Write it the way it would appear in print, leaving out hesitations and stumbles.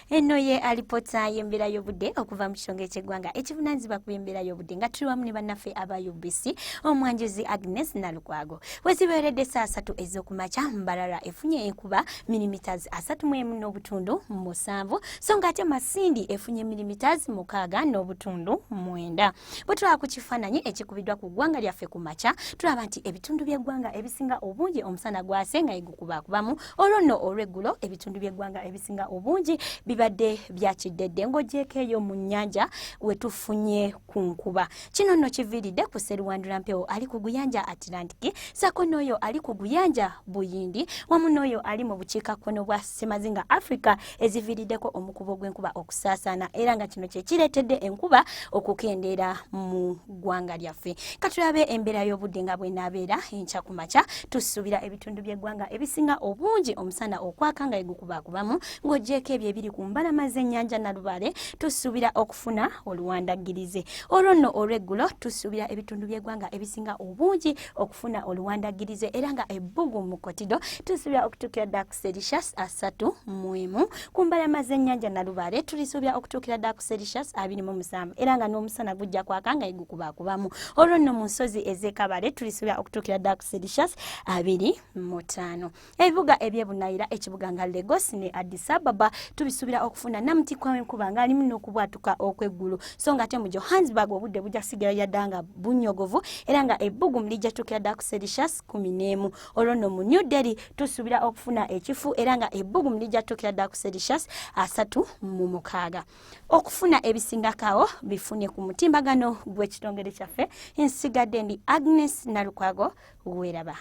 eno ye alipota yembera y'obudde okuva mu kisonge ky'eggwanga ekivunaanyizibwa ku by'embeera y'obudde nga tuli wamu ne bannaffe aba UBC omwanjuzi Agnes Nalukwago wezibeeredde saa 3 ez'okumakya Mbarara efunye enkuba millimeters 3.7 so nga ate Masindi efunye millimeters 6.9 bwe tulaba ku kifaananyi ekikubiddwa ku ggwanga lyaffe ku makya tulaba nti ebitundu by'eggwanga ebisinga obungi omusana gwase nga gukubakubamu olwo nno olw'eggulo ebitundu by'eggwanga ebisinga obungi bibadde byakiddedde ng'ogyeko eyo mu nnyanja wetufunye ku nkuba kino nno kiviiridde ku Sseruwandula Mpewo ali ku guyanja Atlantic sako n'oyo ali ku guyanja Buyindi wamu n'oyo ali mu bukiikakkono bwa Ssemazinga Africa eziviiriddeko omukubo gw'enkuba okusaasaana era nga kino kye kireetedde enkuba okukendeera mu ggwanga lyaffe katulabe embeera y'obudde nga bw'enaabeera enkya ku makya tusuubira ebitundu by'eggwanga ebisinga obungi omusana okwaka nga gukubakubamu ng'ogyeko ebyo ebiri ku mbalama z'ennyanja Nalubaale tusuubira okufuna oluwandagirize olwo nno olw'eggulo tusuubira ebitundu by'eggwanga ebisinga obungi okufuna oluwandagirize era nga ebbugu mu Kotido tusuubira okutuukira ddala ku Celsius 3.1 ku mbalama z'ennyanja Nalubaale tulisuubira okutuukira ddala ku Celsius 27 era nga n'omusana gujja kwaka nga gukubakubamu olwo nno mu nsozi ez'e tulisuubira okutuukira ddala ku Celsius 25 ebibuga eby'ebunaayira ekibuga nga Lagos ne Addis Ababa tubisuubira okufuna namutikwa w'enkuba nga alimu n'okubwatuka okw'eggulu so nga ate mu Johannesburg obudde bujja kusigala ddala nga bunyogovu era nga ebbugumu lijja tuukira ddala ku Celsius 11 olwo nno mu New Delhi tusuubira okufuna ekifu era nga ebbugumu lijja tuukira ddala ku Celsius 36 okufuna ebisingakaawo bifune ku mutimbagano gw'ekitongole kyaffe nsigadde ndi Agnes Nalukwago weeraba.